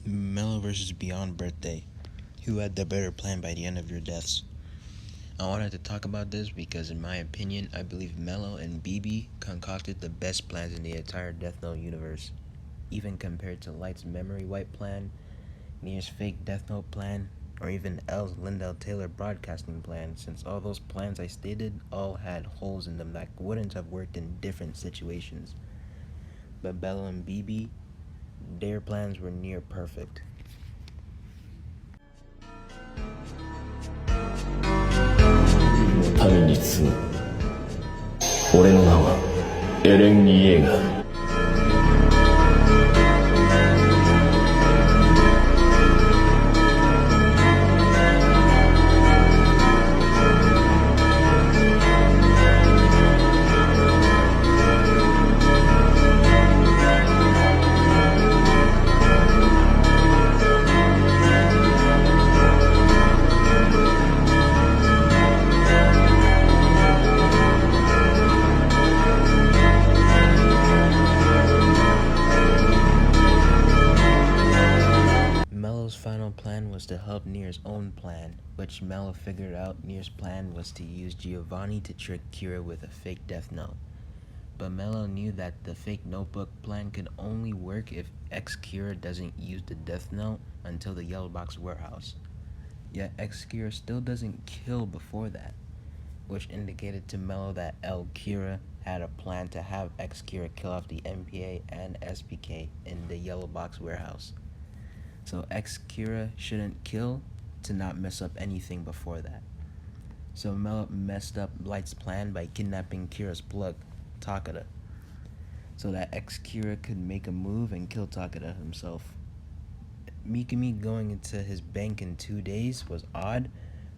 Mello versus Beyond Birthday. Who had the better plan by the end of your deaths? I wanted to talk about this because, in my opinion, I believe Mello and BB concocted the best plans in the entire Death Note universe, even compared to Light's memory wipe plan, Nier's fake Death Note plan, or even L's Lindell Taylor broadcasting plan, since all those plans I stated all had holes in them that wouldn't have worked in different situations. But Bello and BB, their plans were near perfect. 民に継ぐ俺の名はエレン・イエーガー Mello's final plan was to help Nier's own plan, which Mello figured out Nier's plan was to use Giovanni to trick Kira with a fake Death Note. But Mello knew that the fake notebook plan could only work if ex-Kira doesn't use the Death Note until the Yellow Box warehouse. Yet ex-Kira still doesn't kill before that, which indicated to Mello that Kira had a plan to have ex-Kira kill off the MPA and SPK in the Yellow Box warehouse. So ex-Kira shouldn't kill to not mess up anything before that. So Mello messed up Light's plan by kidnapping Kira's plug, Takada, so that ex-Kira could make a move and kill Takada himself. Mikami going into his bank in 2 days was odd,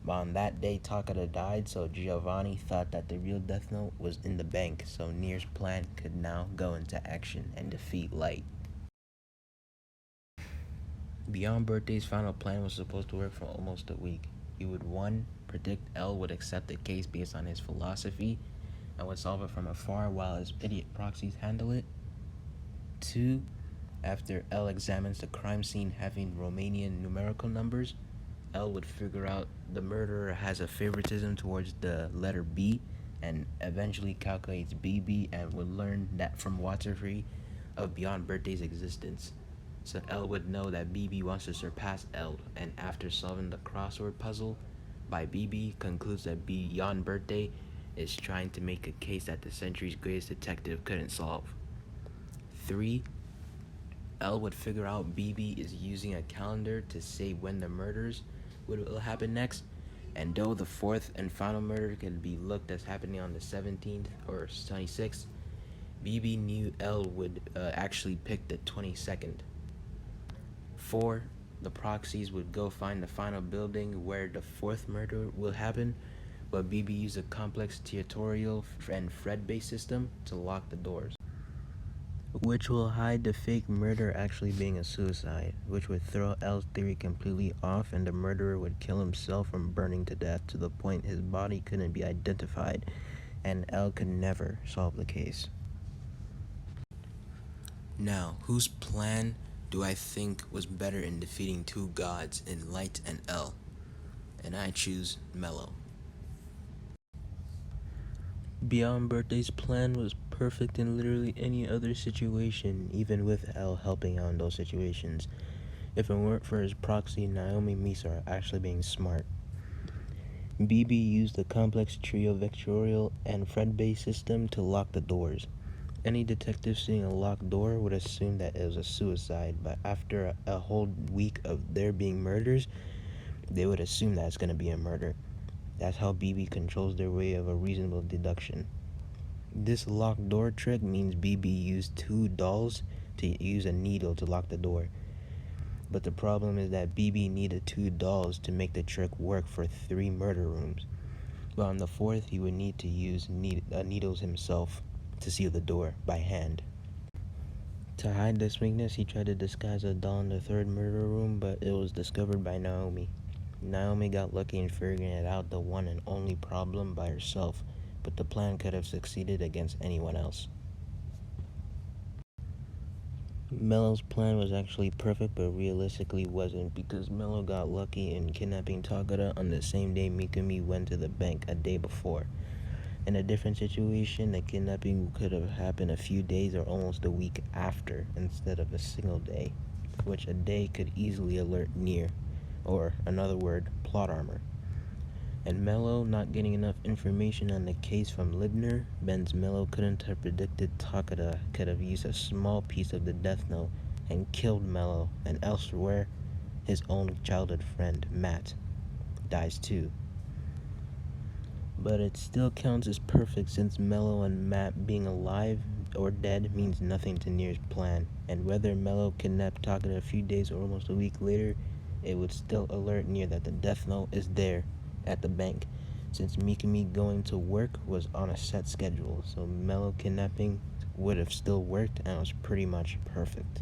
but on that day Takada died, so Giovanni thought that the real Death Note was in the bank, so Nier's plan could now go into action and defeat Light. Beyond Birthday's final plan was supposed to work for almost a week. He would 1. Predict L would accept the case based on his philosophy and would solve it from afar while his idiot proxies handle it. 2. After L examines the crime scene having Romanian numerical numbers, L would figure out the murderer has a favoritism towards the letter B and eventually calculates BB and would learn that from Waterfree of Beyond Birthday's existence. So L would know that BB wants to surpass L, and after solving the crossword puzzle by BB, concludes that Beyond Birthday is trying to make a case that the century's greatest detective couldn't solve. 3. L would figure out BB is using a calendar to say when the murders will happen next, and though the 4th and final murder could be looked as happening on the 17th or 26th, BB knew L would actually pick the 22nd. 4. The proxies would go find the final building where the 4th murder will happen, but BB used a complex territorial and Fred-based system to lock the doors, which will hide the fake murder actually being a suicide, which would throw L's theory completely off, and the murderer would kill himself from burning to death to the point his body couldn't be identified, and L could never solve the case. Now, whose plan do I think was better in defeating two gods in Light and L? And I choose Mello. Beyond Birthday's plan was perfect in literally any other situation, even with L helping out in those situations, if it weren't for his proxy Naomi Misa actually being smart. BB used the complex trio vectorial and Fred-based system to lock the doors. Any detective seeing a locked door would assume that it was a suicide, but after a whole week of there being murders, they would assume that it's going to be a murder. That's how BB controls their way of a reasonable deduction. This locked door trick means BB used 2 dolls to use a needle to lock the door. But the problem is that BB needed 2 dolls to make the trick work for 3 murder rooms. But on the 4th, he would need to use needles himself to seal the door by hand. To hide this weakness, he tried to disguise a doll in the 3rd murder room, but it was discovered by Naomi. Naomi got lucky in figuring it out the one and only problem by herself, but the plan could have succeeded against anyone else. Mello's plan was actually perfect, but realistically wasn't, because Mello got lucky in kidnapping Takada on the same day Mikami went to the bank a day before. In a different situation, the kidnapping could have happened a few days or almost a week after, instead of a single day, which a day could easily alert near, or another word, plot armor. And Mello not getting enough information on the case from Libner means Mello couldn't have predicted Takada could have used a small piece of the Death Note and killed Mello, and elsewhere, his own childhood friend, Matt, dies too. But it still counts as perfect, since Mello and Matt being alive or dead means nothing to Nier's plan, and whether Mello kidnapped Takada a few days or almost a week later, it would still alert Nier that the Death Note is there at the bank, since Mikami going to work was on a set schedule, so Mello kidnapping would have still worked and was pretty much perfect.